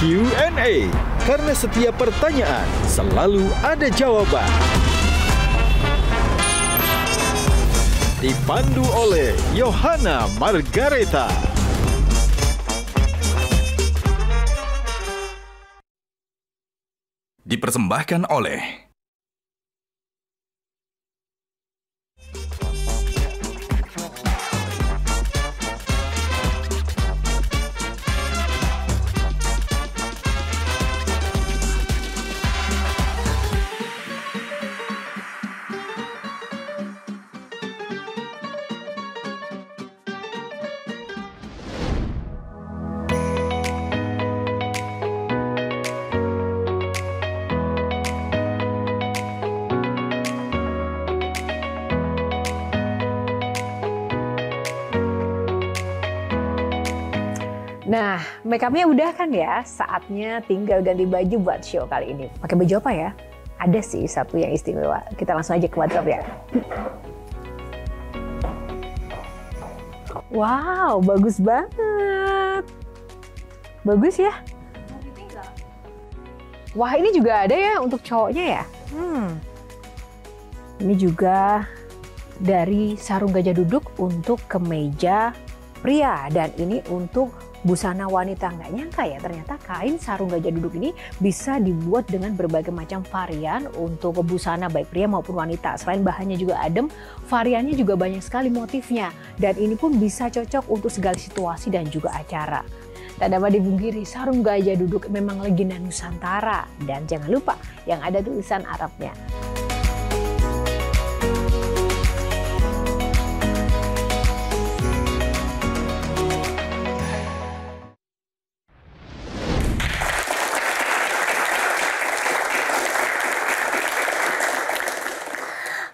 Q&A, karena setiap pertanyaan selalu ada jawaban. Dipandu oleh Yohana Margareta. Dipersembahkan oleh Nah, make up-nya udah kan ya? Saatnya tinggal ganti baju buat show kali ini. Pakai baju apa ya? Ada sih satu yang istimewa. Kita langsung aja ke wardrobe ya. Wow, bagus banget. Bagus ya? Wah, ini juga ada ya untuk cowoknya ya? Ini juga dari sarung gajah duduk untuk kemeja pria. Dan ini untuk busana wanita. Nggak nyangka ya, ternyata kain sarung gajah duduk ini bisa dibuat dengan berbagai macam varian untuk busana baik pria maupun wanita. Selain bahannya juga adem, variannya juga banyak sekali motifnya. Dan ini pun bisa cocok untuk segala situasi dan juga acara. Tak dapat dipungkiri, sarung gajah duduk memang legenda Nusantara. Dan jangan lupa yang ada tulisan Arabnya.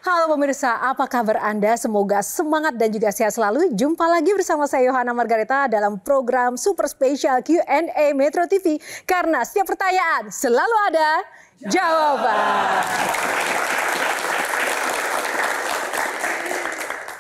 Halo pemirsa, apa kabar Anda? Semoga semangat dan juga sehat selalu. Jumpa lagi bersama saya Yohana Margareta dalam program super spesial Q&A Metro TV. Karena setiap pertanyaan selalu ada jawaban.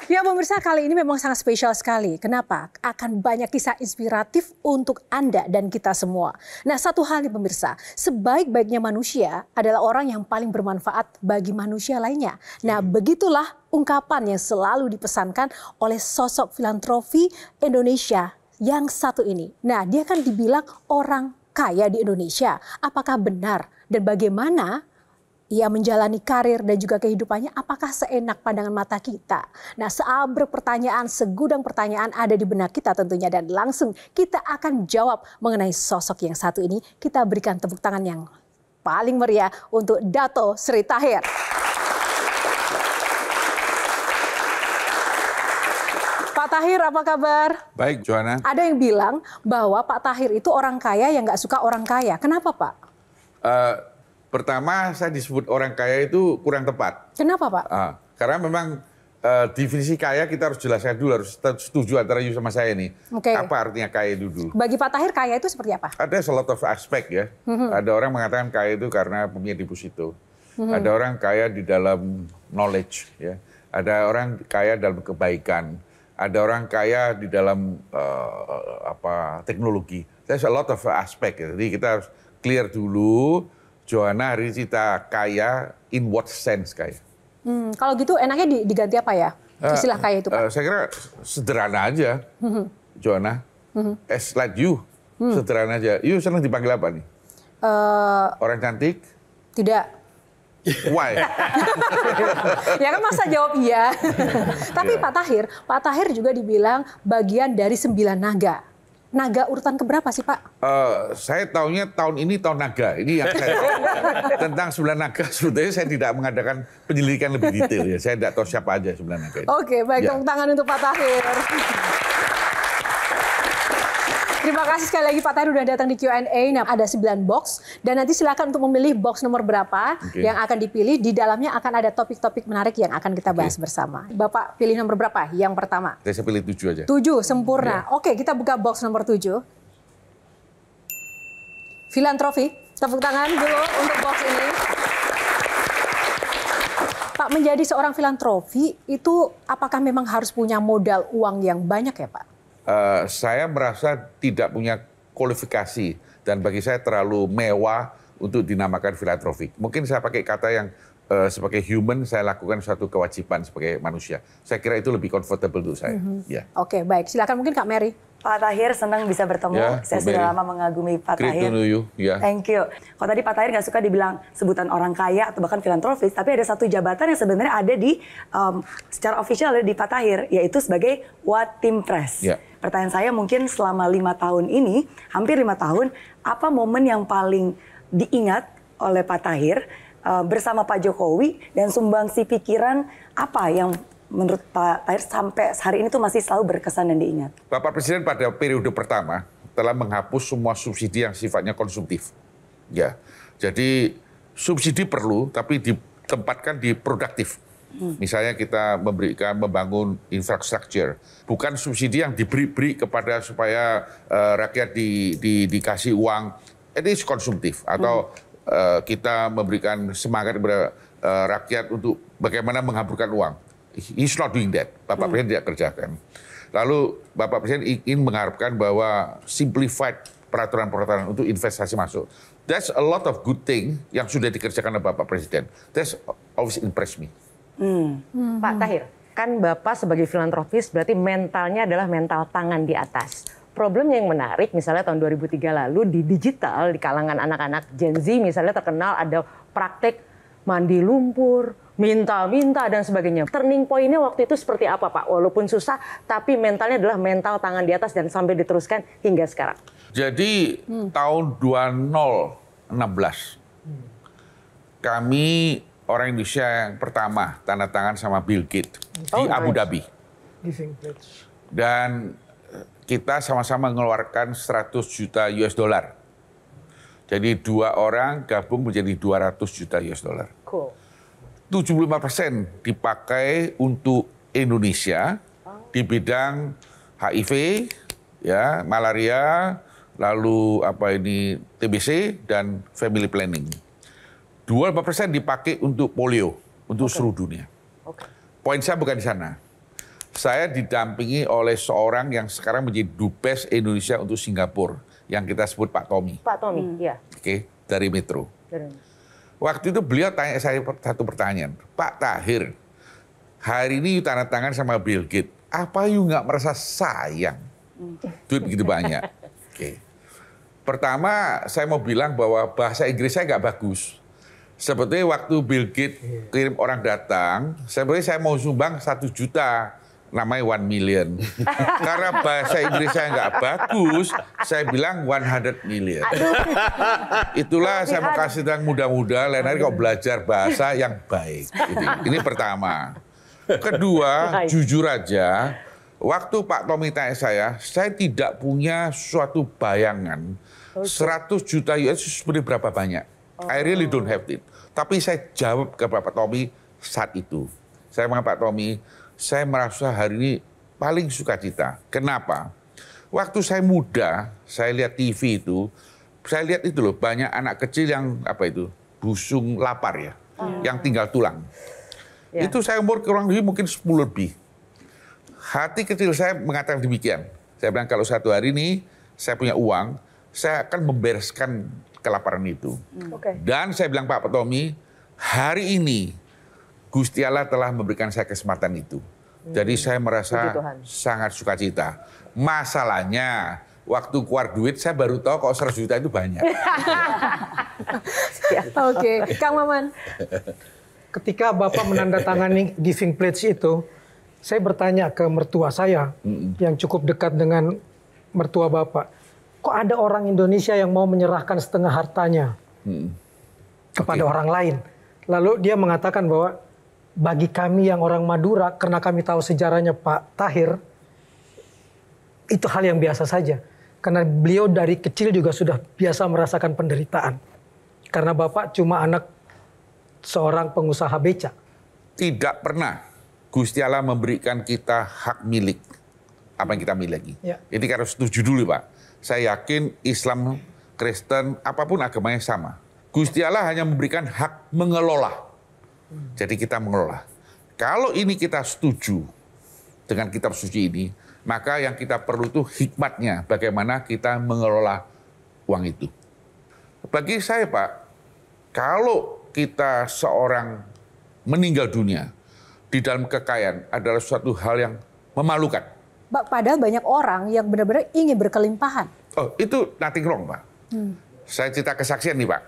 Ya pemirsa, kali ini memang sangat spesial sekali. Kenapa? Akan banyak kisah inspiratif untuk Anda dan kita semua. Nah, satu hal nih pemirsa, sebaik-baiknya manusia adalah orang yang paling bermanfaat bagi manusia lainnya. Nah, begitulah ungkapan yang selalu dipesankan oleh sosok filantropi Indonesia yang satu ini. Nah, dia kan dibilang orang kaya di Indonesia. Apakah benar dan bagaimana ia menjalani karir dan juga kehidupannya, apakah seenak pandangan mata kita? Nah, seabrek pertanyaan, segudang pertanyaan ada di benak kita tentunya. Dan langsung kita akan jawab mengenai sosok yang satu ini. Kita berikan tepuk tangan yang paling meriah untuk Dato Sri Tahir. Pak Tahir, apa kabar? Baik, Joanna. Ada yang bilang bahwa Pak Tahir itu orang kaya yang nggak suka orang kaya. Kenapa, Pak? Pertama, saya disebut orang kaya itu kurang tepat. Kenapa, Pak? Karena memang definisi kaya kita harus jelaskan dulu, harus setuju antara you sama saya nih. Okay. Apa artinya kaya itu dulu? Bagi Pak Tahir, kaya itu seperti apa? Ada a lot of aspek ya. Ada orang mengatakan kaya itu karena punya deposito. Ada orang kaya di dalam knowledge. Ya. Ada orang kaya dalam kebaikan. Ada orang kaya di dalam teknologi. There's a lot of aspek. Ya. Jadi kita harus clear dulu. Joanna, hari ini kita kaya, in what sense kaya? Kalau gitu enaknya diganti apa ya? Istilah kaya itu, Pak? Saya kira sederhana aja, Joanna. As like you, sederhana aja. You senang dipanggil apa nih? Orang cantik? Tidak. Why? Ya kan masa jawab iya. Tapi Yeah. Pak Tahir juga dibilang bagian dari 9 naga. Naga urutan keberapa sih, Pak? Saya tahunya tahun ini tahun naga. Ini yang saya tahu. Tentang 9 naga, sebetulnya saya tidak mengadakan penyelidikan lebih detail. Ya. Saya tidak tahu siapa aja 9 naga itu. Oke, baik. Ya. Tepuk tangan untuk Pak Tahir. Terima kasih sekali lagi Pak Tahir udah datang di Q&A. Nah, ada 9 box. Dan nanti silakan untuk memilih box nomor berapa yang akan dipilih. Di dalamnya akan ada topik-topik menarik yang akan kita bahas bersama. Bapak pilih nomor berapa? Yang pertama. Saya pilih 7 aja. 7, sempurna. Oke, kita buka box nomor 7. Filantropi. Tepuk tangan dulu untuk box ini. Pak, menjadi seorang filantropi itu apakah memang harus punya modal uang yang banyak ya, Pak? saya merasa tidak punya kualifikasi dan bagi saya terlalu mewah untuk dinamakan filantropik. Mungkin saya pakai kata yang sebagai human saya lakukan suatu kewajiban sebagai manusia. Saya kira itu lebih comfortable untuk saya. Ya. Oke, baik. Silakan mungkin Kak Mary. Pak Tahir, senang bisa bertemu. Ya, Saya Bu sudah Mary. lama mengagumi Pak Great Tahir. to know you. Ya. Thank you. Kalau tadi Pak Tahir nggak suka dibilang sebutan orang kaya atau bahkan filantropis, tapi ada satu jabatan yang sebenarnya ada di secara official ada di Pak Tahir, yaitu sebagai Watimpres. Ya. Pertanyaan saya mungkin selama 5 tahun ini, hampir 5 tahun, apa momen yang paling diingat oleh Pak Tahir bersama Pak Jokowi dan sumbangsi pikiran apa yang menurut Pak Tahir sampai hari ini tuh masih selalu berkesan dan diingat? Bapak Presiden pada periode pertama telah menghapus semua subsidi yang sifatnya konsumtif. Ya, jadi subsidi perlu, tapi ditempatkan di produktif. Misalnya kita membangun infrastruktur, bukan subsidi yang diberi kepada supaya rakyat dikasih uang. Ini konsumtif atau kita memberikan semangat kepada rakyat untuk bagaimana menghamburkan uang. He's not doing that. Bapak Presiden tidak kerjakan. Lalu Bapak Presiden ingin mengharapkan bahwa simplified peraturan-peraturan untuk investasi masuk. That's a lot of good thing yang sudah dikerjakan oleh Bapak Presiden. That's always impressed me. Pak Tahir, kan Bapak sebagai filantropis berarti mentalnya adalah mental tangan di atas. Problem yang menarik misalnya tahun 2003 lalu di digital di kalangan anak-anak Gen Z misalnya terkenal ada praktek mandi lumpur, minta-minta dan sebagainya. Turning point-nya waktu itu seperti apa Pak? Walaupun susah, tapi mentalnya adalah mental tangan di atas dan sampai diteruskan hingga sekarang. Jadi tahun 2016, kami orang Indonesia yang pertama tanda tangan sama Bill Gates di Abu Dhabi. Dan kita sama-sama mengeluarkan 100 juta US dollar. Jadi 2 orang gabung menjadi 200 juta US dollar. Cool. 75% dipakai untuk Indonesia di bidang HIV, ya, malaria, lalu TBC dan family planning. 25% dipakai untuk polio, untuk seluruh dunia. Poin saya bukan di sana. Saya didampingi oleh seorang yang sekarang menjadi Dubes Indonesia untuk Singapura, yang kita sebut Pak Tommy. Pak Tommy, ya. Oke, dari Metro. Waktu itu beliau tanya saya satu pertanyaan, Pak Tahir, hari ini you tanda tangan sama Bill Gates, apa you nggak merasa sayang? Duit begitu banyak. Oke. Pertama, saya mau bilang bahwa bahasa Inggris saya nggak bagus. Sebetulnya waktu Bill Gates kirim orang datang, sebenarnya saya mau sumbang 1 juta. Namanya 1 million. Karena bahasa Inggris saya nggak bagus, saya bilang 100 million. Itulah saya mau kasih tentang muda-muda, lain hari kok belajar bahasa yang baik. Ini pertama. Kedua, jujur aja, waktu Pak Tommy tanya saya tidak punya suatu bayangan 100 juta US itu sebenarnya berapa banyak. I really don't have it. Tapi saya jawab ke Pak Tommy saat itu. Saya bilang, Pak Tommy, saya merasa hari ini paling sukacita. Kenapa? Waktu saya muda, saya lihat TV itu, saya lihat itu loh, banyak anak kecil yang busung lapar ya, yang tinggal tulang. Ya. Itu saya umur kurang lebih mungkin 10 lebih. Hati kecil saya mengatakan demikian. Saya bilang kalau satu hari ini saya punya uang, saya akan membereskan kelaparan itu. Dan saya bilang Pak Tommy, hari ini Gusti Allah telah memberikan saya kesempatan itu. Jadi saya merasa sangat sukacita. Masalahnya, waktu keluar duit saya baru tahu kok 100 juta itu banyak. Oke, Kang Maman. Ketika Bapak menandatangani Giving Pledge itu, saya bertanya ke mertua saya yang cukup dekat dengan mertua Bapak. Kok ada orang Indonesia yang mau menyerahkan setengah hartanya kepada orang lain? Lalu dia mengatakan bahwa bagi kami yang orang Madura, karena kami tahu sejarahnya Pak Tahir, itu hal yang biasa saja. Karena beliau dari kecil juga sudah biasa merasakan penderitaan. Karena Bapak cuma anak seorang pengusaha beca. Tidak pernah Gusti Allah memberikan kita hak milik apa yang kita miliki. Ya. Ini harus setuju dulu Pak. Saya yakin Islam, Kristen, apapun agamanya sama. Gusti Allah hanya memberikan hak mengelola. Jadi kita mengelola. Kalau ini kita setuju dengan kitab suci ini, Maka yang kita perlu itu hikmatnya, bagaimana kita mengelola uang itu. Bagi saya Pak, kalau kita seorang meninggal dunia di dalam kekayaan adalah suatu hal yang memalukan. Padahal banyak orang yang benar-benar ingin berkelimpahan. Oh, itu nothing wrong, Pak. Saya cerita kesaksian nih, Pak.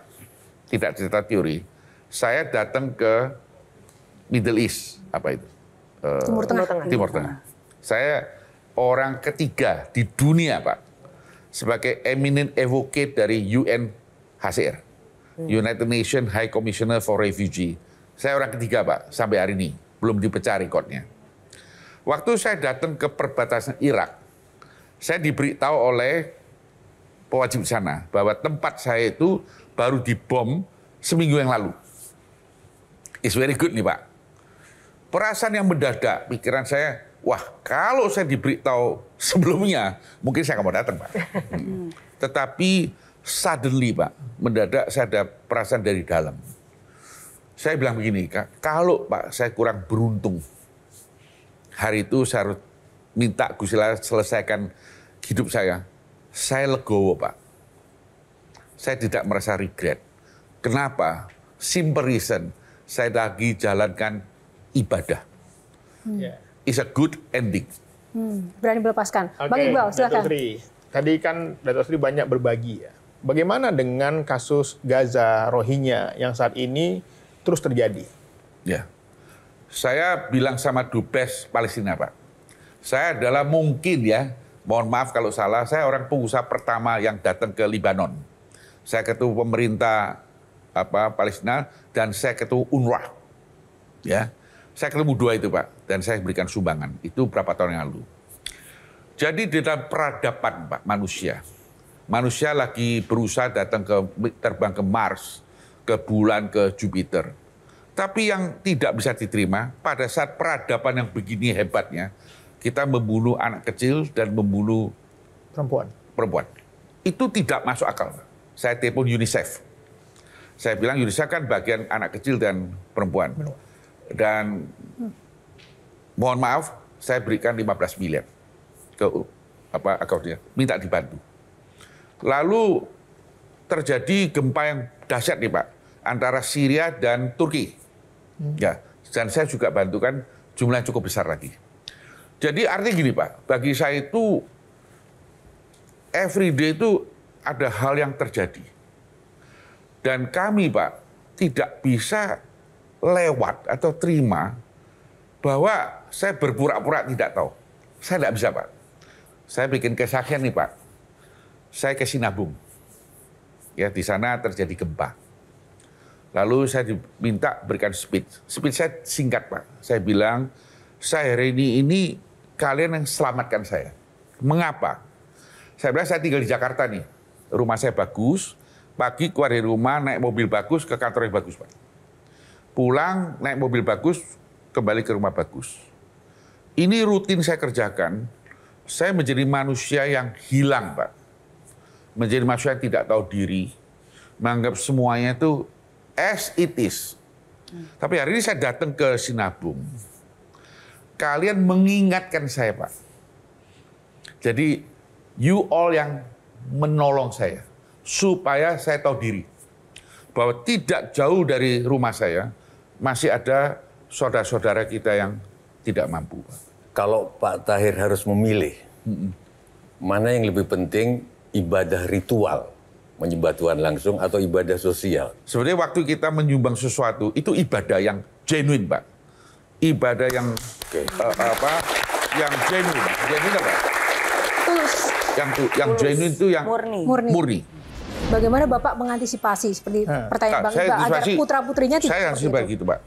Tidak cerita teori. Saya datang ke Middle East, apa itu? Timur Tengah. Timur Tengah. Saya orang ketiga di dunia, Pak, sebagai eminent advocate dari UNHCR, United Nations High Commissioner for Refugee. Saya orang ketiga, Pak, sampai hari ini. Belum dipecah rekodnya. Waktu saya datang ke perbatasan Irak, saya diberitahu oleh pewajib sana bahwa tempat saya itu baru dibom seminggu yang lalu. It's very good nih Pak. Perasaan yang mendadak, pikiran saya, wah kalau saya diberitahu sebelumnya, mungkin saya nggak mau datang Pak. Tetapi suddenly Pak, mendadak saya ada perasaan dari dalam. Saya bilang begini, kalau Pak saya kurang beruntung, hari itu saya harus minta Gusti Allah selesaikan hidup saya legowo Pak. Saya tidak merasa regret. Kenapa? Simple reason, saya lagi jalankan ibadah. It's a good ending. Berani melepaskan. Oke, Bang Iqbal, silakan. Dato' Sri. Tadi kan Dato' Sri banyak berbagi ya. Bagaimana dengan kasus Gaza Rohingya yang saat ini terus terjadi? Ya, saya bilang sama Dubes Palestina Pak, saya adalah mungkin ya, mohon maaf kalau salah, saya orang pengusaha pertama yang datang ke Libanon. Saya ketemu pemerintah Palestina dan saya ketemu UNRWA. Ya, saya ketemu dua itu Pak, dan saya berikan sumbangan. Itu berapa tahun yang lalu. Jadi di dalam peradaban Pak manusia lagi berusaha terbang ke Mars, ke bulan, ke Jupiter. Tapi yang tidak bisa diterima pada saat peradaban yang begini hebatnya, kita membunuh anak kecil dan membunuh perempuan. Itu tidak masuk akal. Saya telepon UNICEF. Saya bilang UNICEF kan bagian anak kecil dan perempuan. Dan mohon maaf, saya berikan 15 miliar ke akunnya, minta dibantu. Lalu terjadi gempa yang dahsyat nih Pak, antara Syria dan Turki. Ya, dan saya juga bantukan jumlah yang cukup besar lagi. Jadi artinya gini Pak, bagi saya itu every day itu ada hal yang terjadi. Dan kami Pak tidak bisa lewat atau terima bahwa saya berpura-pura tidak tahu. Saya tidak bisa Pak. Saya bikin kesaksian nih Pak. Saya ke Sinabung. Ya, di sana terjadi gempa. Lalu saya diminta berikan speech. Speech saya singkat Pak. Saya bilang, saya hari ini kalian yang selamatkan saya. Mengapa? Saya bilang saya tinggal di Jakarta nih. Rumah saya bagus. Pagi keluar dari rumah naik mobil bagus ke kantor yang bagus Pak. Pulang naik mobil bagus kembali ke rumah bagus. Ini rutin saya kerjakan. Saya menjadi manusia yang hilang Pak. Menjadi manusia yang tidak tahu diri. Menganggap semuanya itu as it is. Tapi hari ini saya datang ke Sinabung. Kalian mengingatkan saya, Pak. Jadi, you all yang menolong saya. Supaya saya tahu diri. Bahwa tidak jauh dari rumah saya, masih ada saudara-saudara kita yang tidak mampu. Kalau Pak Tahir harus memilih, mana yang lebih penting, ibadah ritual, menyembah Tuhan langsung atau ibadah sosial? Sebenarnya waktu kita menyumbang sesuatu itu ibadah yang genuine, Pak. Ibadah yang yang genuine. Genuine apa? Tulus. Yang genuine itu yang murni. Bagaimana Bapak mengantisipasi seperti pertanyaan Bang Iqbal agar putra-putrinya tidak saya harus begitu, Pak.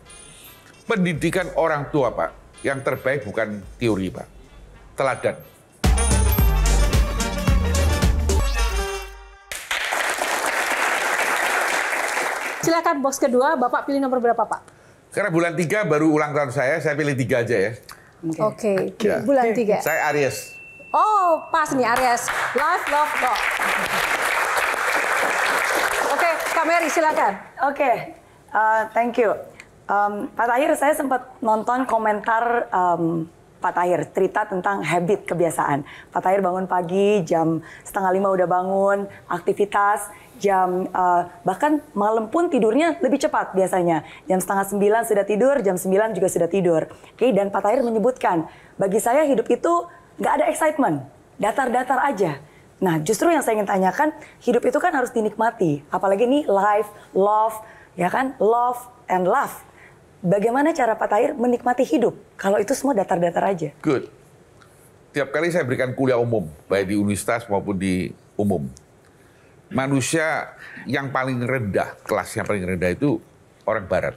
Pendidikan orang tua, Pak, yang terbaik bukan teori, Pak. Teladan. Silakan box kedua, Bapak pilih nomor berapa, Pak? Karena bulan 3 baru ulang tahun saya pilih 3 aja ya. Oke, bulan 3. Saya Aries. Oh, pas nih Aries. Life, love, rock. Oke, Kak Mary silakan. Oke, thank you. Pak Tahir, saya sempat nonton komentar Pak Tahir, cerita tentang habit, kebiasaan. Pak Tahir bangun pagi, jam 4:30 udah bangun, aktivitas, bahkan malam pun tidurnya lebih cepat biasanya. Jam 8:30 sudah tidur, jam 9 juga sudah tidur. Oke, dan Pak Tahir menyebutkan, bagi saya hidup itu nggak ada excitement, datar-datar aja. Nah, justru yang saya ingin tanyakan, hidup itu kan harus dinikmati. Apalagi ini life, love, ya kan? Love and love. Bagaimana cara Pak Tahir menikmati hidup kalau itu semua datar-datar aja? Good. Tiap kali saya berikan kuliah umum, baik di universitas maupun di umum. Manusia yang paling rendah, kelas yang paling rendah itu orang Barat.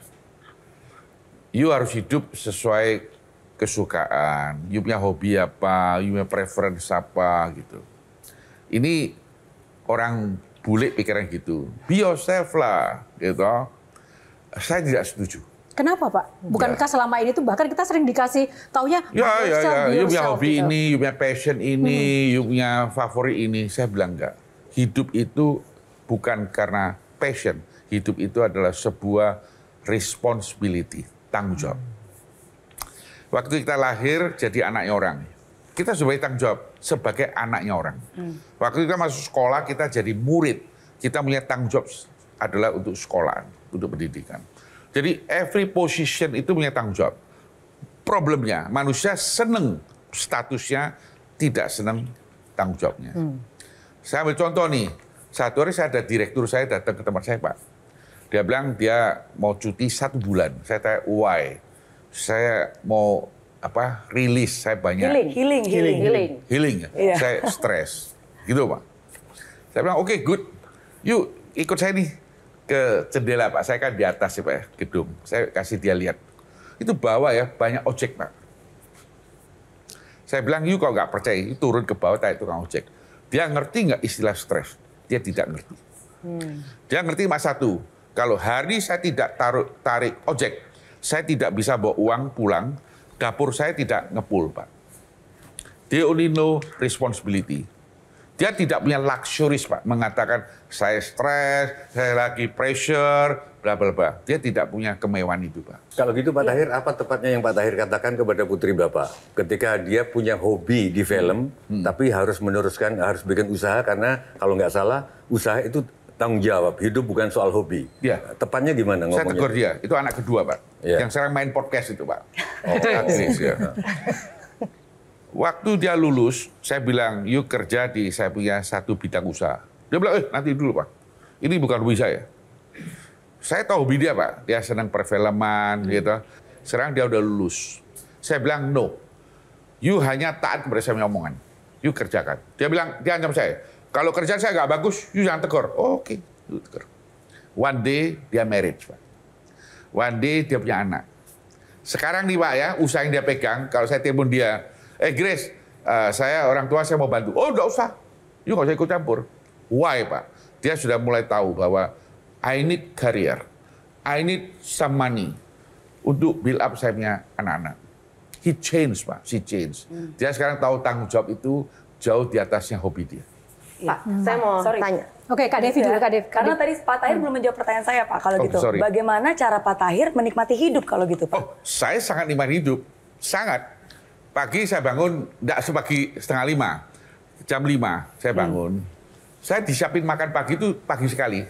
You harus hidup sesuai kesukaan, you punya hobi apa, you punya preference apa gitu. Ini orang bule pikiran gitu. Be yourself lah, gitu. Saya tidak setuju. Kenapa Pak? Bukankah selama ini tuh bahkan kita sering dikasih taunya ya, you punya hobi gitu. Ini, you punya passion ini, you punya favorit ini. Saya bilang enggak. Hidup itu bukan karena passion. Hidup itu adalah sebuah responsibility, tanggung jawab. Waktu kita lahir jadi anaknya orang. Kita sebagai tanggung jawab sebagai anaknya orang. Waktu kita masuk sekolah kita jadi murid. Kita punya tanggung jawab adalah untuk sekolah, untuk pendidikan. Jadi every position itu punya tanggung jawab. Problemnya manusia seneng statusnya, tidak seneng tanggung jawabnya. Saya ambil contoh nih, satu hari saya ada direktur saya datang ke tempat saya Pak. Dia bilang dia mau cuti 1 bulan. Saya tanya why? Saya mau rilis, saya banyak. Healing. Yeah. Saya stres. Gitu Pak. Saya bilang oke, good. Yuk ikut saya nih ke jendela Pak, saya kan di atas ya Pak ya, gedung. Saya kasih dia lihat. Itu bawah ya, banyak ojek Pak. Saya bilang, yuk kalau nggak percaya, turun ke bawah, tanya tukang ojek. Dia ngerti nggak istilah stres? Dia tidak ngerti. Dia ngerti cuma satu, kalau hari saya tidak tarik ojek, saya tidak bisa bawa uang pulang, dapur saya tidak ngepul Pak. They only know responsibility. Dia tidak punya luxuries, Pak, mengatakan saya stres, saya lagi pressure, bla bla bla. Dia tidak punya kemewahan itu, Pak. Kalau gitu Pak Tahir, apa tepatnya yang Pak Tahir katakan kepada putri Bapak? Ketika dia punya hobi di film, tapi harus meneruskan, harus bikin usaha karena kalau nggak salah, usaha itu tanggung jawab. Hidup bukan soal hobi. Ya. Tepatnya gimana ngomongnya? Saya tegur dia, itu anak kedua, Pak. Ya. Yang sekarang main podcast itu, Pak. Aktris, ya. Waktu dia lulus, saya bilang, yuk kerja di saya punya satu bidang usaha. Dia bilang, nanti dulu Pak, ini bukan hobi saya. Saya tahu hobi dia Pak, dia senang perfilman gitu. Sekarang dia udah lulus. Saya bilang, no, you hanya taat kepada saya punya omongan. You kerjakan. Dia bilang, dia ancam saya, kalau kerjaan saya nggak bagus, you jangan tegur. Oh, oke, you tegur. One day dia marriage Pak. One day dia punya anak. Sekarang nih Pak ya, usaha yang dia pegang, kalau saya telepon dia, Grace, saya orang tua saya mau bantu. Oh, enggak usah. You nggak usah ikut campur. Why, Pak? Dia sudah mulai tahu bahwa I need career. I need some money untuk build up saya punya anak-anak. He changed, Pak. She changed. Dia sekarang tahu tanggung jawab itu jauh di atasnya hobi dia. Pak, saya mau tanya. Oke, Kak Devi dulu, Kak Devi. Karena tadi Pak Tahir belum menjawab pertanyaan saya, Pak. Kalau gitu, sorry. Bagaimana cara Pak Tahir menikmati hidup kalau gitu, Pak? Oh, saya sangat nikmati hidup. Sangat. Pagi saya bangun, enggak sepagi 4:30, jam 5 saya bangun. Saya disiapin makan pagi itu pagi sekali.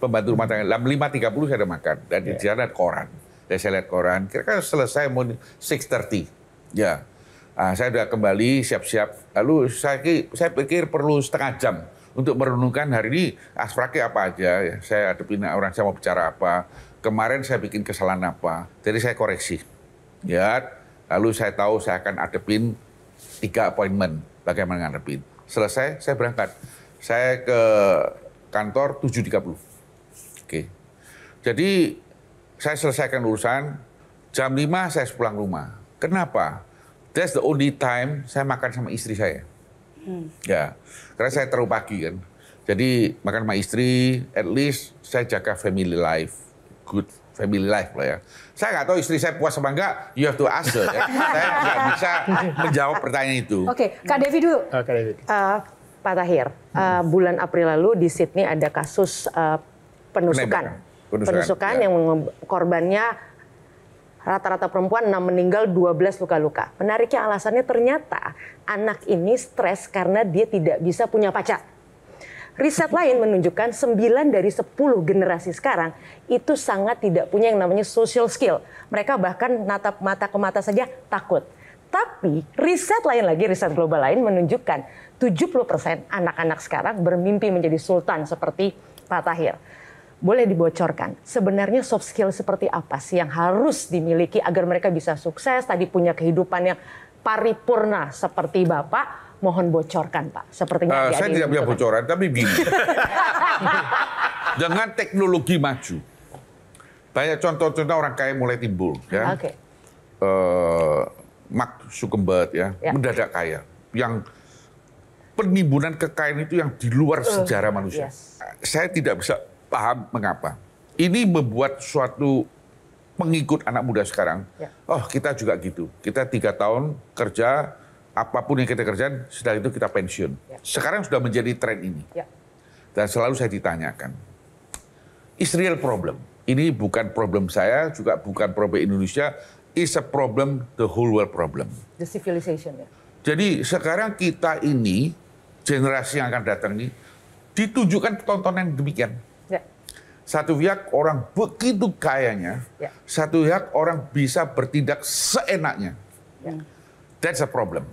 Pembantu rumah tangga, jam 5:30 saya udah makan. Dan di jalan ada koran. Dan saya lihat koran, kira-kira selesai mau 6:30. Ya, saya udah kembali siap-siap. Lalu saya pikir perlu setengah jam untuk merenungkan hari ini asfrake apa aja. Ya. Saya hadapin orang, saya mau bicara apa. Kemarin saya bikin kesalahan apa. Jadi saya koreksi. Ya. Lalu saya tahu saya akan hadapin 3 appointment, bagaimana ngadepin. Selesai, saya berangkat. Saya ke kantor 7:30. Oke. Jadi saya selesaikan urusan, jam 5 saya pulang rumah. Kenapa? That's the only time saya makan sama istri saya. Ya, karena saya terlalu pagi kan. Jadi makan sama istri, at least saya jaga family life. Good family life lah ya. Saya nggak tahu istri saya puas apa enggak, you have to ask her. Ya. Saya nggak bisa menjawab pertanyaan itu. Oke, Kak Devi dulu. Kak Devi. Pak Tahir, bulan April lalu di Sydney ada kasus penusukan ya. yang korbannya Rata-rata perempuan 6 meninggal, 12 luka-luka. Menariknya alasannya ternyata anak ini stres karena dia tidak bisa punya pacar. Riset lain menunjukkan 9 dari 10 generasi sekarang itu sangat tidak punya yang namanya social skill. Mereka bahkan natap mata ke mata saja takut. Tapi riset lain lagi, riset global lain menunjukkan 70% anak-anak sekarang bermimpi menjadi sultan seperti Pak Tahir. Boleh dibocorkan, sebenarnya soft skill seperti apa sih yang harus dimiliki agar mereka bisa sukses, tadi punya kehidupan yang paripurna seperti Bapak? Mohon bocorkan, Pak. Sepertinya saya tidak punya bocoran, tapi begini. Dengan teknologi maju, banyak contoh-contoh orang kaya mulai timbul. Ya. Oke. Mark Zuckerberg ya, mendadak kaya. Yang penimbunan kekayaan itu yang di luar sejarah manusia. Yes. Saya tidak bisa paham mengapa. Ini membuat suatu pengikut anak muda sekarang, oh kita juga gitu. Kita 3 tahun kerja, apapun yang kita kerjakan, setelah itu kita pensiun. Sekarang sudah menjadi tren ini. Dan selalu saya ditanyakan, it's real problem. Ini bukan problem saya, juga bukan problem Indonesia, it's a problem, the whole world problem. The civilization ya. Jadi sekarang kita ini, generasi yang akan datang ini, ditunjukkan tontonan demikian. Satu pihak orang begitu kayanya, satu pihak orang bisa bertindak seenaknya. That's a problem.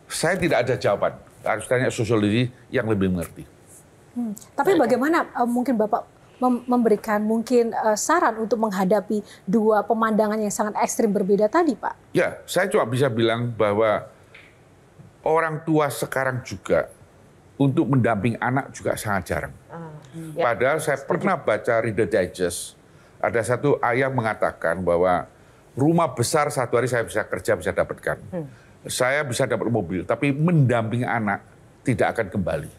Saya tidak ada jawaban. Harus tanya sosiologi yang lebih mengerti. Tapi bagaimana mungkin Bapak memberikan mungkin saran untuk menghadapi dua pemandangan yang sangat ekstrim berbeda tadi, Pak? Ya, saya cuma bisa bilang bahwa orang tua sekarang juga untuk mendamping anak juga sangat jarang. Padahal saya pernah baca Reader Digest, ada satu ayah mengatakan bahwa rumah besar satu hari saya bisa kerja, bisa dapatkan. Saya bisa dapat mobil, tapi mendampingi anak tidak akan kembali.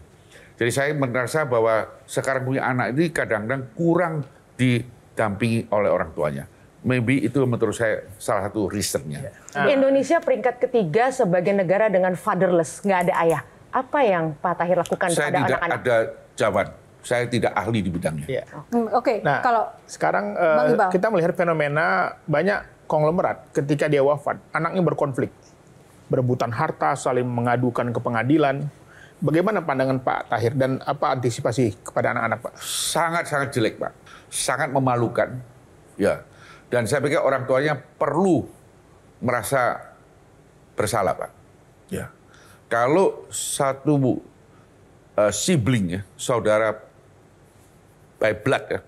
Jadi saya merasa bahwa sekarang punya anak ini kadang-kadang kurang didampingi oleh orang tuanya. Maybe itu menurut saya salah satu risetnya. Indonesia peringkat ketiga sebagai negara dengan fatherless, nggak ada ayah. Apa yang Pak Tahir lakukan saya pada anak-anak? Saya tidak ada jawaban. Saya tidak ahli di bidangnya. Oke, nah, kalau sekarang kita melihat fenomena banyak konglomerat ketika dia wafat, anaknya berkonflik, berebutan harta, saling mengadukan ke pengadilan. Bagaimana pandangan Pak Tahir dan apa antisipasi kepada anak-anak, Pak? Sangat-sangat jelek, Pak. Sangat memalukan. Ya. Dan saya pikir orang tuanya perlu merasa bersalah, Pak. Ya. Kalau satu sibling ya, saudara by blood ya,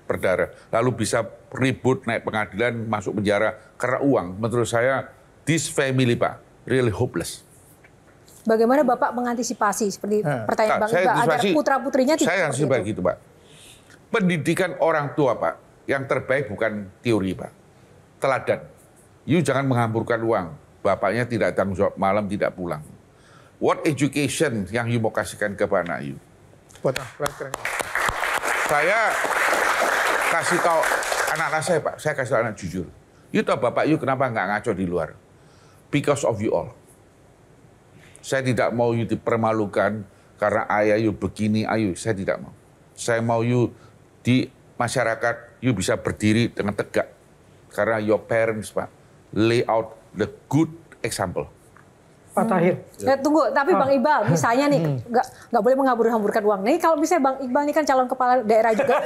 berdarah, lalu bisa ribut naik pengadilan, masuk penjara karena uang, menurut saya this family, Pak, really hopeless. Bagaimana Bapak mengantisipasi seperti pertanyaan Bang Iqbal agar putra-putrinya tidak saya antisipasi gitu, Pak. Pendidikan orang tua, Pak, yang terbaik bukan teori, Pak. Teladan. You jangan menghamburkan uang. Bapaknya tidak tanggung jawab, malam tidak pulang. What education yang you mau kasihkan kepada anak you? Keren. Saya kasih tahu anak-anak saya, Pak. Saya kasih tahu anak jujur. You tahu bapak you kenapa nggak ngaco di luar? Because of you all. Saya tidak mau you dipermalukan karena ayah you begini, ayu. Saya tidak mau. Saya mau you di masyarakat, you bisa berdiri dengan tegak. Karena your parents, Pak, lay out the good example. Pak Tahir. Tunggu, tapi Bang Iqbal, misalnya nih, nggak boleh menghambur-hamburkan uang. Nih kalau misalnya Bang Iqbal ini kan calon kepala daerah juga,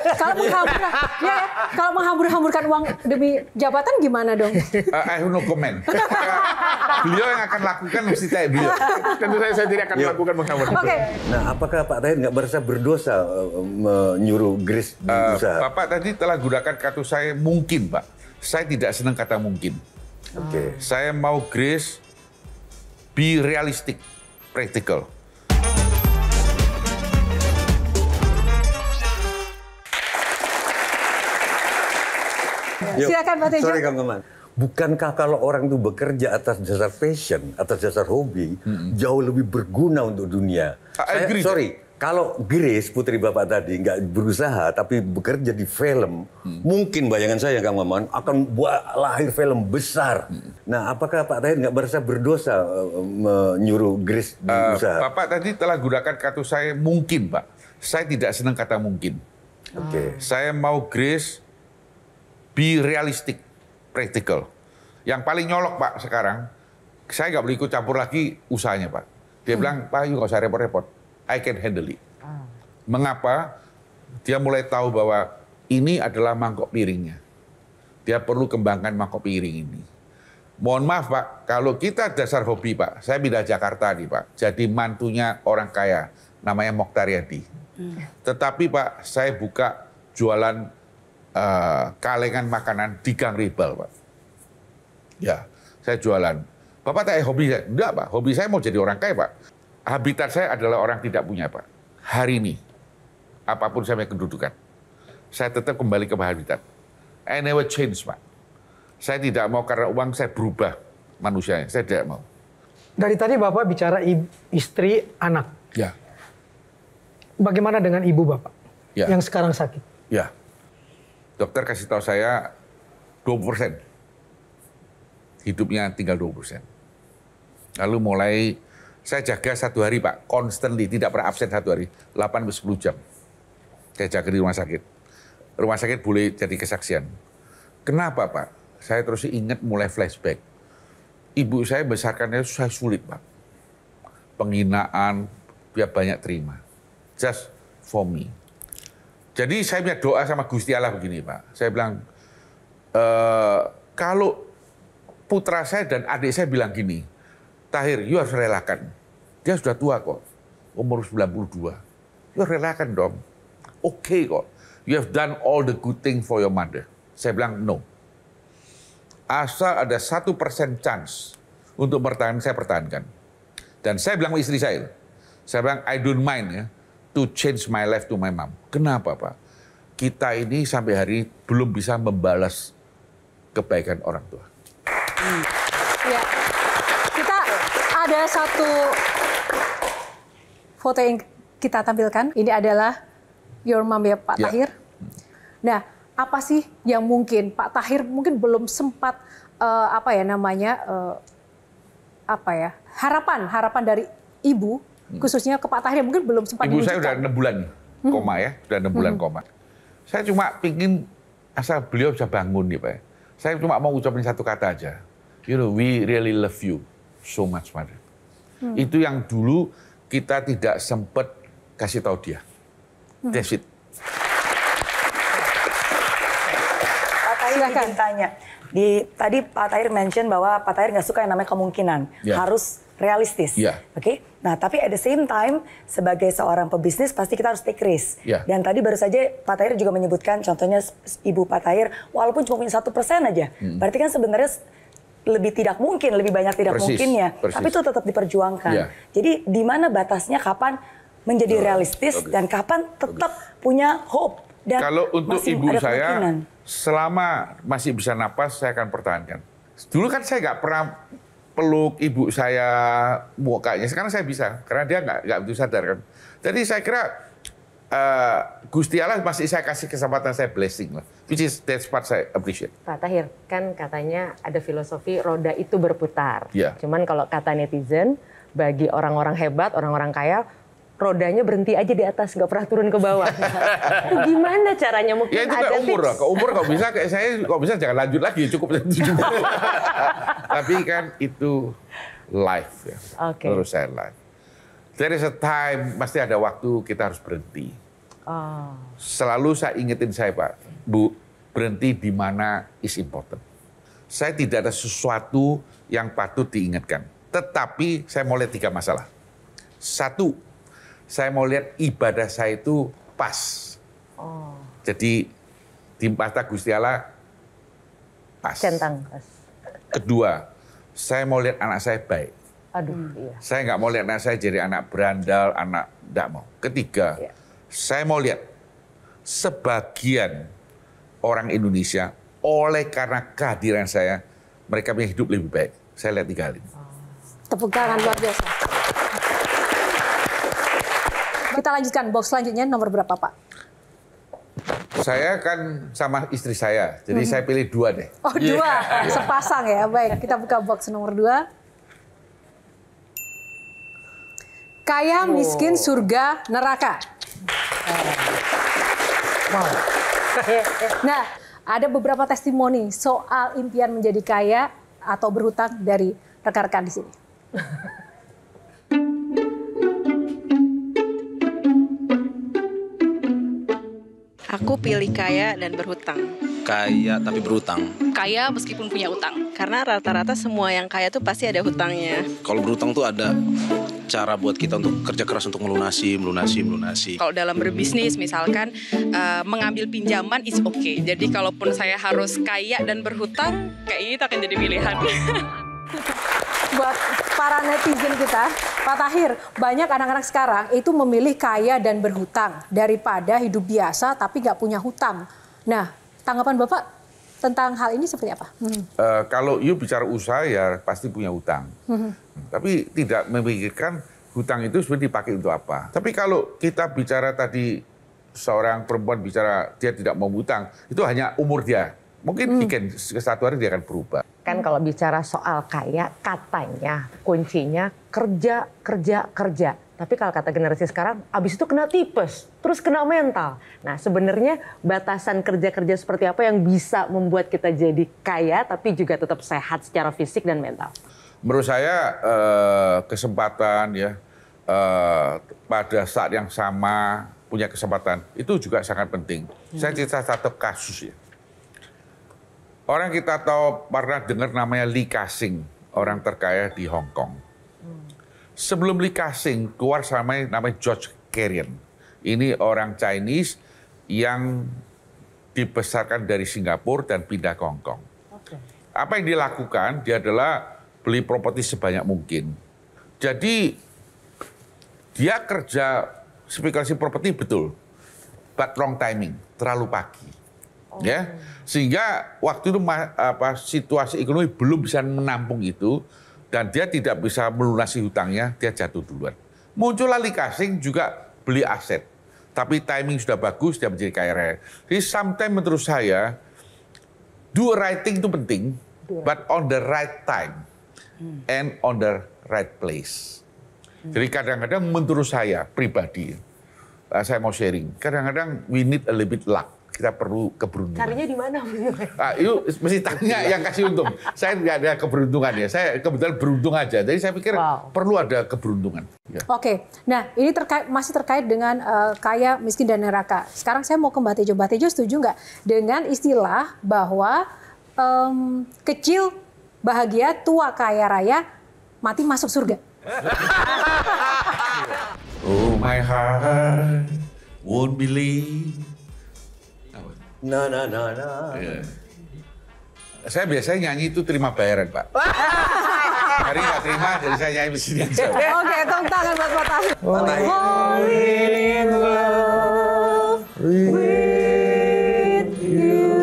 kalau menghambur-hamburkan uang demi jabatan gimana dong? I have no comment. Beliau yang akan lakukan mesti saya beliau. Tentu saya tidak akan melakukan menghambur-hamburkan. Oke. Nah, apakah Pak Tahir nggak merasa berdosa menyuruh Grace berusaha? Bapak tadi telah gunakan kata saya mungkin, Pak. Saya tidak senang kata mungkin. Oke. Saya mau Grace be realistic, practical. Silakan Pak Tejo. Sorry Kang Maman. Bukankah kalau orang itu bekerja atas dasar passion, atas dasar hobi, jauh lebih berguna untuk dunia? Sorry, kalau Grace, putri Bapak tadi, nggak berusaha tapi bekerja di film, mungkin bayangan saya Kang Maman akan buat lahir film besar. Nah, apakah Pak Tahir nggak merasa berdosa menyuruh Grace berusaha? Bapak tadi telah gunakan kata saya mungkin, Pak. Saya tidak senang kata mungkin. Oke. Saya mau Grace be realistic, praktikal. Yang paling nyolok Pak sekarang, saya nggak boleh ikut campur lagi usahanya Pak. Dia bilang, Pak, yuk nggak usah repot-repot, I can handle it. Mengapa? Dia mulai tahu bahwa ini adalah mangkok piringnya. Dia perlu kembangkan mangkok piring ini. Mohon maaf Pak, kalau kita dasar hobi Pak, saya pindah Jakarta nih Pak, jadi mantunya orang kaya, namanya Mokhtar Yadi. Tetapi Pak, saya buka jualan kalengan makanan di Gang Ribal Pak. Ya, saya jualan. Bapak tanya hobi saya? Enggak Pak, hobi saya mau jadi orang kaya Pak. Habitat saya adalah orang tidak punya Pak. Hari ini, apapun saya punya kedudukan, saya tetap kembali ke habitat. I never change Pak. Saya tidak mau karena uang saya berubah manusianya, saya tidak mau. Dari tadi Bapak bicara istri, anak. Ya. Bagaimana dengan ibu Bapak Ya. yang sekarang sakit? Ya. Dokter kasih tahu saya 20%. Hidupnya tinggal 20%. Lalu mulai saya jaga 1 hari Pak, constantly, tidak pernah absen 1 hari, 8-10 jam. Saya jaga di rumah sakit. Rumah sakit boleh jadi kesaksian. Kenapa Pak? Saya terus ingat mulai flashback. Ibu saya besarkannya susah sulit Pak. Penghinaan, dia banyak terima. Just for me. Jadi saya punya doa sama Gusti Allah begini Pak. Saya bilang, kalau putra saya dan adik saya bilang gini, Tahir, you harus relakan. Dia sudah tua kok, umur 92. You harus relakan dong. Oke kok, you have done all the good thing for your mother. Saya bilang, no. Asal ada 1% chance untuk bertahan, saya pertahankan. Dan saya bilang ke istri saya bilang, I don't mind ya, to change my life to my mom. Kenapa Pak? Kita ini sampai hari belum bisa membalas kebaikan orang tua. Ya, kita ada satu foto yang kita tampilkan. Ini adalah your mom ya Pak Tahir. Nah, apa sih yang mungkin Pak Tahir mungkin belum sempat harapan dari ibu khususnya ke Pak Tahir mungkin belum sempat Ibu saya diwujudkan. udah 6 bulan koma ya, udah 6 bulan koma. Saya cuma pingin asal beliau bisa bangun nih Pak. Saya cuma mau ucapin satu kata aja. You know, we really love you so much, Mother. Itu yang dulu kita tidak sempat kasih tahu dia. That's it. Pak Tahir izin tanya. Tadi Pak Tahir mention bahwa Pak Tahir nggak suka yang namanya kemungkinan. Harus realistis. Oke? Nah, tapi at the same time, sebagai seorang pebisnis pasti kita harus take risk. Dan tadi baru saja Pak Tahir juga menyebutkan contohnya ibu Pak Tahir, walaupun cuma punya 1% aja. Berarti kan sebenarnya lebih tidak mungkin, lebih banyak tidak mungkinnya. Tapi itu tetap diperjuangkan. Jadi di mana batasnya kapan menjadi realistis dan kapan tetap punya hope. Dan kalau untuk ibu saya, kemungkinan. selama masih bisa napas, saya akan pertahankan. Dulu kan saya nggak pernah peluk ibu saya mukanya, sekarang saya bisa. Karena dia nggak begitu sadar kan. Jadi saya kira Gusti Allah masih saya kasih kesempatan, saya blessing lah. Which is that's part saya appreciate. Pak Tahir, kan katanya ada filosofi roda itu berputar. Cuman kalau kata netizen, bagi orang-orang hebat, orang-orang kaya, rodanya berhenti aja di atas, nggak pernah turun ke bawah. Itu gimana caranya? Mungkin ya itu ada kayak umur tips. lah. Ke umur kok bisa, kayak saya kok bisa jangan lanjut lagi, cukup. Tapi kan itu life ya. Menurut saya life. There is a time, pasti ada waktu kita harus berhenti. Selalu saya ingetin saya Pak, Bu, berhenti di mana is important. Saya tidak ada sesuatu yang patut diingatkan. Tetapi saya mau lihat 3 masalah. 1, saya mau lihat ibadah saya itu pas. Jadi di mata Gusti Allah pas. Centang pas. Kedua, saya mau lihat anak saya baik. Saya nggak mau lihat anak saya jadi anak berandal, anak nggak mau. Ketiga, saya mau lihat sebagian orang Indonesia oleh karena kehadiran saya, mereka punya hidup lebih baik. Saya lihat 3 hal ini. Tepuk tangan luar biasa. Kita lanjutkan box selanjutnya, nomor berapa Pak? Saya kan sama istri saya, jadi saya pilih 2 deh. Oh 2, sepasang ya. Baik, kita buka box nomor 2. Kaya, miskin, surga, neraka. Nah, Ada beberapa testimoni soal impian menjadi kaya atau berhutang dari rekan-rekan di sini. Aku pilih kaya dan berhutang. Kaya tapi berhutang. Kaya meskipun punya utang. Karena rata-rata semua yang kaya tuh pasti ada hutangnya. Kalau berhutang tuh ada cara buat kita untuk kerja keras untuk melunasi. Kalau dalam berbisnis misalkan mengambil pinjaman is okay. Jadi kalaupun saya harus kaya dan berhutang, kayaknya itu akan jadi pilihan. Buat para netizen kita, Pak Tahir, banyak anak-anak sekarang itu memilih kaya dan berhutang daripada hidup biasa tapi nggak punya hutang. Nah, tanggapan Bapak tentang hal ini seperti apa? Kalau you bicara usaha ya pasti punya hutang. Tapi tidak memikirkan hutang itu sebenarnya dipakai untuk apa. Tapi kalau kita bicara tadi seorang perempuan bicara dia tidak mau hutang, itu hanya umur dia. Mungkin satu hari dia akan berubah. Kan kalau bicara soal kaya, katanya kuncinya kerja. Tapi kalau kata generasi sekarang, abis itu kena tipes, terus kena mental. Nah sebenarnya batasan kerja-kerja seperti apa yang bisa membuat kita jadi kaya, tapi juga tetap sehat secara fisik dan mental? Menurut saya kesempatan ya pada saat yang sama punya kesempatan itu juga sangat penting. Saya cerita satu kasus ya. Orang kita tahu pernah dengar namanya Lee Ka-shing, orang terkaya di Hong Kong. Sebelum Lee Ka-shing keluar namanya George Carrion. Ini orang Chinese yang dibesarkan dari Singapura dan pindah ke Hong Kong. Apa yang dilakukan? Dia adalah beli properti sebanyak mungkin. Jadi dia kerja spekulasi properti betul, but wrong timing, terlalu pagi. Ya, sehingga waktu itu situasi ekonomi belum bisa menampung itu dan dia tidak bisa melunasi hutangnya, dia jatuh duluan. Muncullah Lee Ka-shing juga beli aset, tapi timing sudah bagus, dia menjadi kaya raya. Jadi sometimes menurut saya do right thing itu penting, but on the right time and on the right place. Jadi kadang-kadang menurut saya pribadi, saya mau sharing, kadang-kadang we need a little bit luck. Kita perlu keberuntungan. Carinya di mana? Itu mesti tanya yang kasih untung. Saya nggak ada keberuntungan ya. Saya kebetulan beruntung aja. Jadi saya pikir perlu ada keberuntungan. Ya. Oke, nah ini masih terkait dengan kaya, miskin, dan neraka. Sekarang saya mau ke Mbak Tejo. Mbak Tejo setuju nggak dengan istilah bahwa kecil bahagia, tua kaya raya, mati masuk surga? Oh my heart won't believe. Na. Yeah. Saya biasanya nyanyi itu terima bayaran, Pak. Hari nggak terima, jadi saya nyanyi di sini aja. Oke, tepuk tangan buat Pak Tahir. Fall in love with you.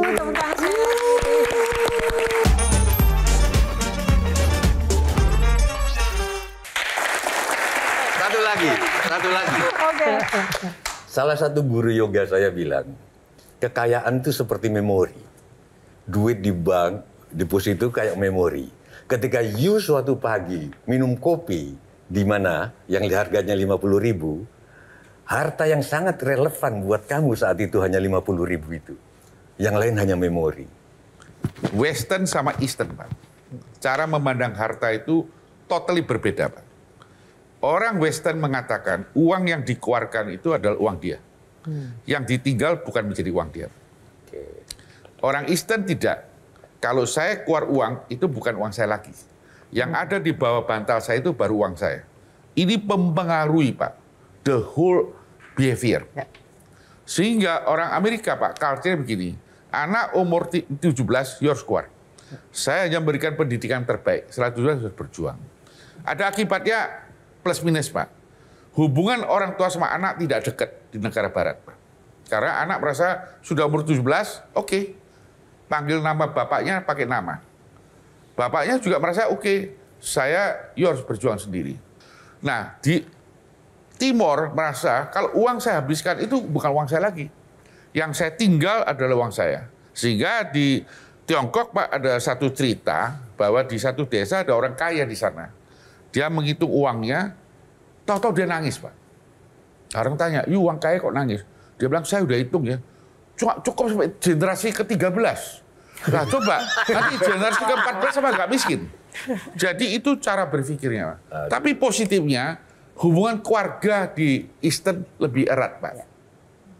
Tepuk tangan. Satu lagi. Oke. Salah satu guru yoga saya bilang, kekayaan itu seperti memori. Duit di bank, deposito kayak memori. Ketika you suatu pagi minum kopi, di mana yang harganya 50.000, harta yang sangat relevan buat kamu saat itu hanya 50.000 itu. Yang lain hanya memori. Western sama Eastern, Pak. Cara memandang harta itu totally berbeda, Pak. Orang Western mengatakan uang yang dikeluarkan itu adalah uang dia. Yang ditinggal bukan menjadi uang dia. Orang Eastern tidak. Kalau saya keluar uang, itu bukan uang saya lagi. Yang ada di bawah bantal saya itu baru uang saya. Ini mempengaruhi, Pak, the whole behavior. Sehingga orang Amerika, Pak, culture begini. Anak umur 17, you harus keluar. Saya hanya memberikan pendidikan terbaik. Setelah 17 harus berjuang. Ada akibatnya plus minus, Pak. Hubungan orang tua sama anak tidak dekat di negara barat, Pak. Karena anak merasa sudah umur 17, oke. Panggil nama bapaknya pakai nama. Bapaknya juga merasa oke, you harus berjuang sendiri. Nah, di Timor merasa kalau uang saya habiskan itu bukan uang saya lagi. Yang saya tinggal adalah uang saya. Sehingga di Tiongkok, Pak, ada satu cerita bahwa di satu desa ada orang kaya di sana. Dia menghitung uangnya, tahu-tahu dia nangis, Pak. Orang tanya, uang kaya kok nangis? Dia bilang, saya udah hitung ya, cukup sampai generasi ke-13. Nah coba, nanti generasi ke-14 sama nggak miskin. Jadi itu cara berpikirnya. Tapi positifnya, hubungan keluarga di Eastern lebih erat, Pak.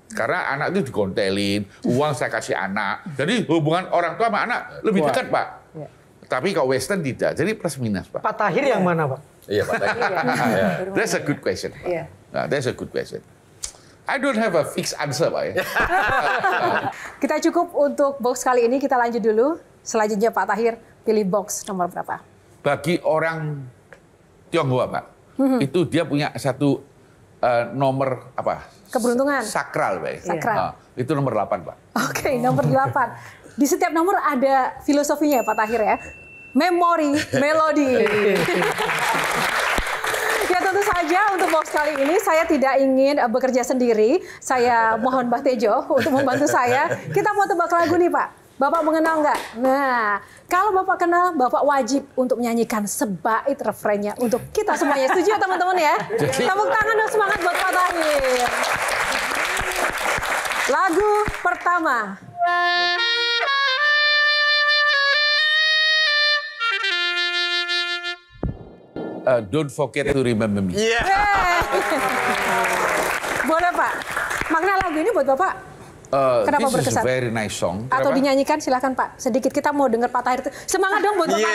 Karena anak itu digontelin, uang saya kasih anak. Jadi hubungan orang tua sama anak lebih dekat, Pak. Tapi kalau Western tidak, jadi plus minus, Pak. Pak Tahir yang mana, Pak? Iya, Pak Tahir. That's a good question, Pak. Nah, that's a good question. I don't have a fixed answer, Pak. Kita cukup untuk box kali ini, kita lanjut dulu. Selanjutnya Pak Tahir, pilih box nomor berapa? Bagi orang Tionghoa, Pak, itu dia punya satu nomor apa? Keberuntungan. Sakral, Pak. Sakral. Nah, itu nomor 8, Pak. Oke, nomor 8. Di setiap nomor ada filosofinya ya, Pak Tahir ya. Memori, melodi. Ya tentu saja untuk box kali ini saya tidak ingin bekerja sendiri. Saya mohon Mbak Tejo untuk membantu saya. Kita mau tebak lagu nih Pak. Bapak mengenal nggak? Nah, kalau Bapak kenal, Bapak wajib untuk menyanyikan sebait refrennya untuk kita semuanya. Setuju ya teman-teman ya? Tepuk tangan dan semangat buat Pak Tahir. Lagu pertama. Don't forget to remember me. Yeah. Boleh Pak. Makna lagu ini buat Bapak kenapa this berkesan? Is a very nice song. Atau Kenapa? dinyanyikan silakan Pak. Sedikit kita mau dengar Pak Tahir. Semangat dong buat Bapak.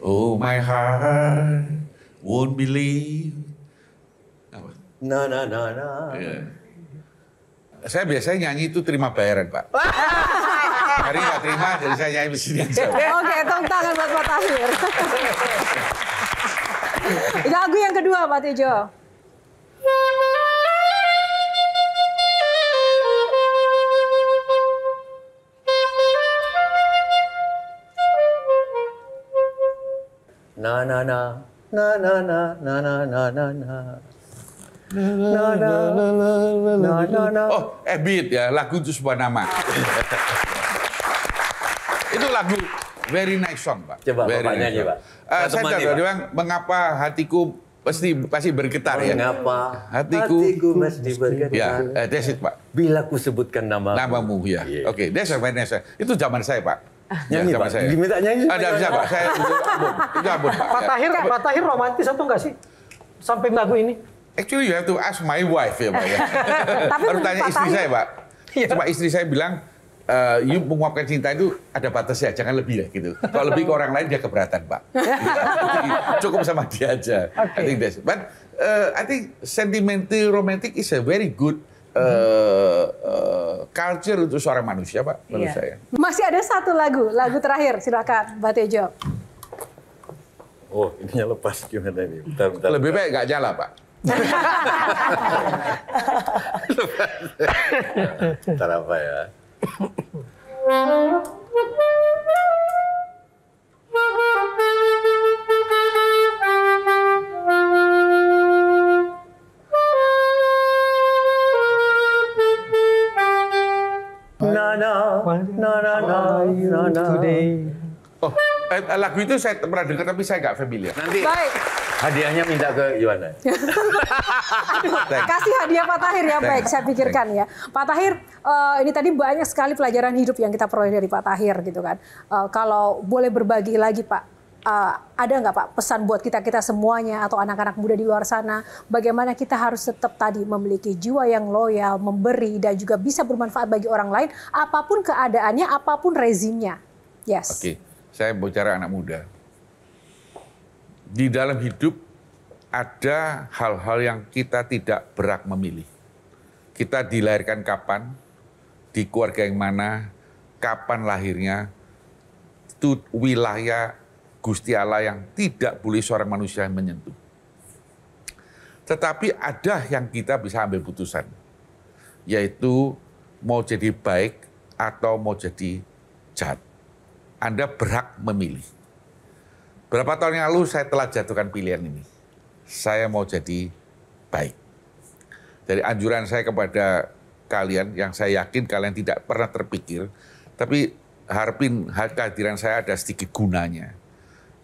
Oh my heart won't believe. Apa? Na. Yeah. Saya biasanya nyanyi itu terima bayaran, Pak. Hari nggak terima, jadi saya nyanyi di sini aja. Oke, tepuk tangan buat Pak Tahir. Lagu yang kedua, Pak Tejo. Oh, Beat ya, lagu itu sebuah nama. Itu lagu very nice song, Pak. Coba very Bapak nice nyanyi, song. Pak. Saya tahu dia bilang, mengapa hatiku pasti bergetar ya. Mengapa hatiku mesti bergetar. Ya, that's it, Pak. Bila ku sebutkan namamu ya. Yeah. Oke, that's very nice. Itu zaman saya, Pak. Nyanyi, zaman Pak. saya. Diminta nyanyi. Ada bisa, Pak. Saya itu abon, Pak. Pak Tahir romantis atau enggak sih? Sampai lagu ini? Actually, you have to ask my wife ya, Pak. Ya. Tapi baru tanya Pak istri Tahir, saya, Pak. Cuma istri saya bilang, you menguapkan cinta itu ada batasnya, jangan lebih ya gitu. Kalau lebih ke orang lain dia keberatan, Pak. Jadi, cukup sama dia aja. I think that's it. But I think sentimental romantic is a very good culture untuk seorang manusia, Pak, menurut saya. Masih ada satu lagu terakhir, silakan Mbak Tejo. Oh, ininya lepas gimana ini? Bentar. Lebih baik nggak nyala, Pak. Bentar apa ya? Oh, lagu itu saya pernah dengar tapi saya nggak familiar. Nanti Baik. hadiahnya minta ke Yohana. Kasih hadiah Pak Tahir ya, baik saya pikirkan ya. Pak Tahir, ini tadi banyak sekali pelajaran hidup yang kita peroleh dari Pak Tahir gitu kan. Kalau boleh berbagi lagi Pak, ada nggak Pak pesan buat kita semuanya atau anak-anak muda di luar sana, bagaimana kita harus tetap tadi memiliki jiwa yang loyal, memberi dan juga bisa bermanfaat bagi orang lain, apapun keadaannya, apapun rezimnya. Yes. Oke, saya bicara anak muda. Di dalam hidup ada hal-hal yang kita tidak berhak memilih. Kita dilahirkan kapan, di keluarga yang mana, kapan lahirnya, itu wilayah Gusti Allah yang tidak boleh seorang manusia menyentuh. Tetapi ada yang kita bisa ambil putusan, yaitu mau jadi baik atau mau jadi jahat. Anda berhak memilih. Berapa tahun yang lalu saya telah jatuhkan pilihan ini. Saya mau jadi baik. Dari anjuran saya kepada kalian, yang saya yakin kalian tidak pernah terpikir, tapi harapin kehadiran saya ada sedikit gunanya.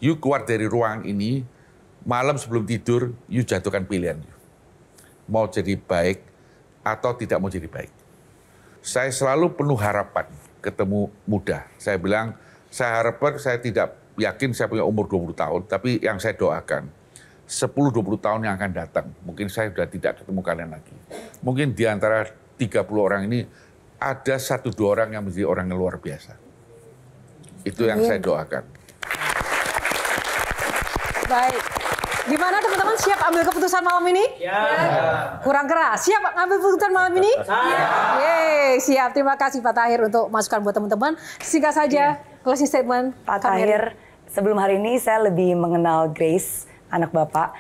You keluar dari ruang ini, malam sebelum tidur, you jatuhkan pilihan. mau jadi baik atau tidak mau jadi baik. Saya selalu penuh harapan ketemu muda. Saya bilang, saya harapkan, saya tidak yakin saya punya umur 20 tahun, tapi yang saya doakan, 10-20 tahun yang akan datang, mungkin saya sudah tidak ketemu kalian lagi. Mungkin di antara 30 orang ini, ada 1-2 orang yang menjadi orang yang luar biasa. Itu yang saya doakan. Baik. Gimana teman-teman, siap ambil keputusan malam ini? Ya. Kurang keras. Siap ambil keputusan malam ini? Yeay, siap. Terima kasih Pak Tahir untuk masukan buat teman-teman. Singkat saja, closing statement. Pak Tahir, sebelum hari ini saya lebih mengenal Grace, anak Bapak.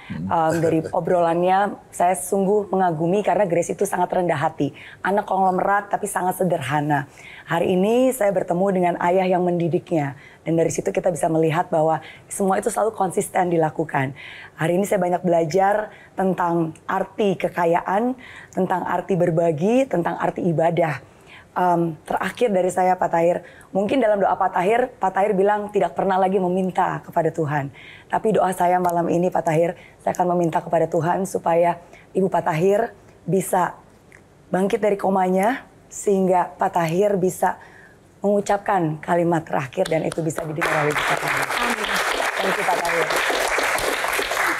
Dari obrolannya saya sungguh mengagumi karena Grace itu sangat rendah hati. Anak konglomerat tapi sangat sederhana. Hari ini saya bertemu dengan ayah yang mendidiknya. Dan dari situ kita bisa melihat bahwa semua itu selalu konsisten dilakukan. Hari ini saya banyak belajar tentang arti kekayaan, tentang arti berbagi, tentang arti ibadah. Terakhir dari saya Pak Tahir, mungkin dalam doa Pak Tahir bilang tidak pernah lagi meminta kepada Tuhan. Tapi doa saya malam ini Pak Tahir, saya akan meminta kepada Tuhan supaya Ibu Pak Tahir bisa bangkit dari komanya, sehingga Pak Tahir bisa mengucapkan kalimat terakhir dan itu bisa didengar oleh Pak Tahir. Thank you Pak Tahir.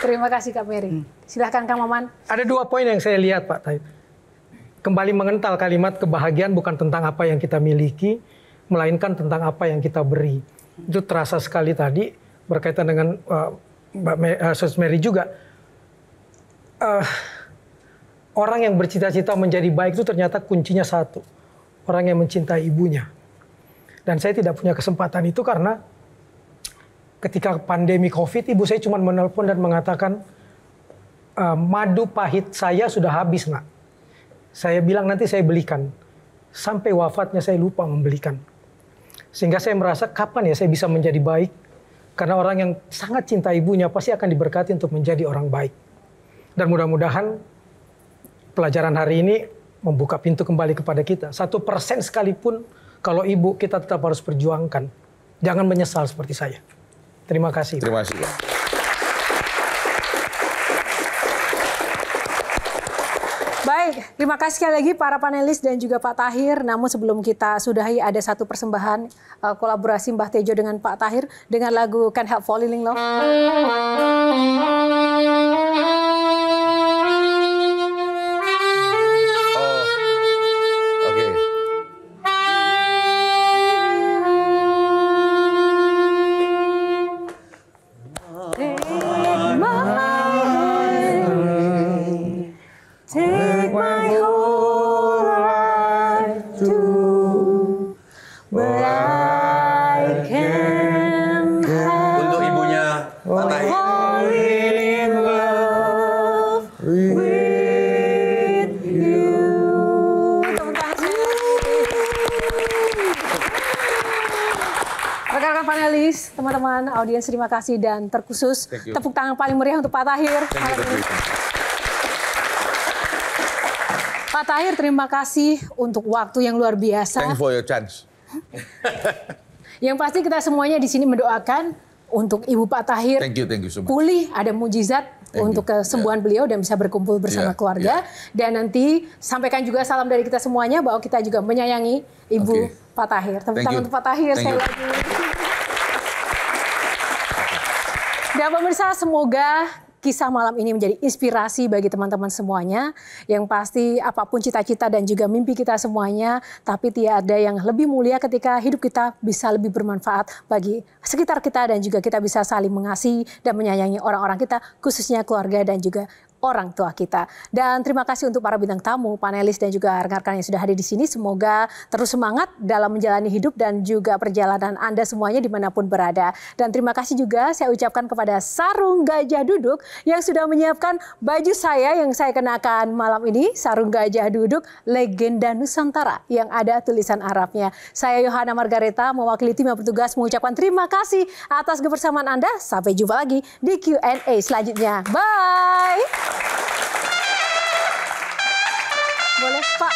Terima kasih Kak Mary. Silahkan Kang Maman. Ada 2 poin yang saya lihat Pak Tahir. Kembali mengental kalimat kebahagiaan bukan tentang apa yang kita miliki, melainkan tentang apa yang kita beri. Itu terasa sekali tadi berkaitan dengan Mbak Sus Mary juga. Orang yang bercita-cita menjadi baik itu ternyata kuncinya satu. Orang yang mencintai ibunya. Dan saya tidak punya kesempatan itu karena ketika pandemi COVID, ibu saya cuma menelpon dan mengatakan, madu pahit saya sudah habis, Nak. Saya bilang nanti saya belikan. Sampai wafatnya saya lupa membelikan. Sehingga saya merasa kapan ya saya bisa menjadi baik. Karena orang yang sangat cinta ibunya pasti akan diberkati untuk menjadi orang baik. Dan mudah-mudahan pelajaran hari ini membuka pintu kembali kepada kita. 1% sekalipun kalau ibu kita tetap harus perjuangkan. Jangan menyesal seperti saya. Terima kasih. Terima kasih. Baik, terima kasih sekali lagi para panelis dan juga Pak Tahir. Namun sebelum kita sudahi ada satu persembahan kolaborasi Mbah Tejo dengan Pak Tahir dengan lagu Can't Help Falling in Love. Teman-teman audiens, terima kasih dan terkhusus tepuk tangan paling meriah untuk Pak Tahir. Pak Tahir, terima kasih untuk waktu yang luar biasa. Thank you for your chance. Yang pasti kita semuanya di sini mendoakan untuk Ibu Pak Tahir so pulih, ada mujizat untuk kesembuhan beliau dan bisa berkumpul bersama keluarga. Dan nanti sampaikan juga salam dari kita semuanya bahwa kita juga menyayangi Ibu Pak Tahir. Tepuk tangan untuk Pak Tahir sekali lagi. Dan pemirsa, semoga kisah malam ini menjadi inspirasi bagi teman-teman semuanya. Yang pasti apapun cita-cita dan juga mimpi kita semuanya, tapi tiada yang lebih mulia ketika hidup kita bisa lebih bermanfaat bagi sekitar kita dan juga kita bisa saling mengasihi dan menyayangi orang-orang kita, khususnya keluarga dan juga orang tua kita. Dan terima kasih untuk para bintang tamu, panelis dan juga rekan-rekan yang sudah hadir di sini. Semoga terus semangat dalam menjalani hidup dan juga perjalanan Anda semuanya dimanapun berada. Dan terima kasih juga saya ucapkan kepada Sarung Gajah Duduk yang sudah menyiapkan baju saya yang saya kenakan malam ini. Sarung Gajah Duduk, legenda Nusantara yang ada tulisan Arabnya. Saya Yohana Margareta mewakili tim yang bertugas mengucapkan terima kasih atas kebersamaan Anda. Sampai jumpa lagi di Q&A selanjutnya. Bye! Boleh Pak.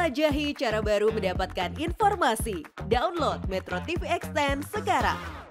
Jelajahi cara baru mendapatkan informasi. Download Metro TV Extend sekarang.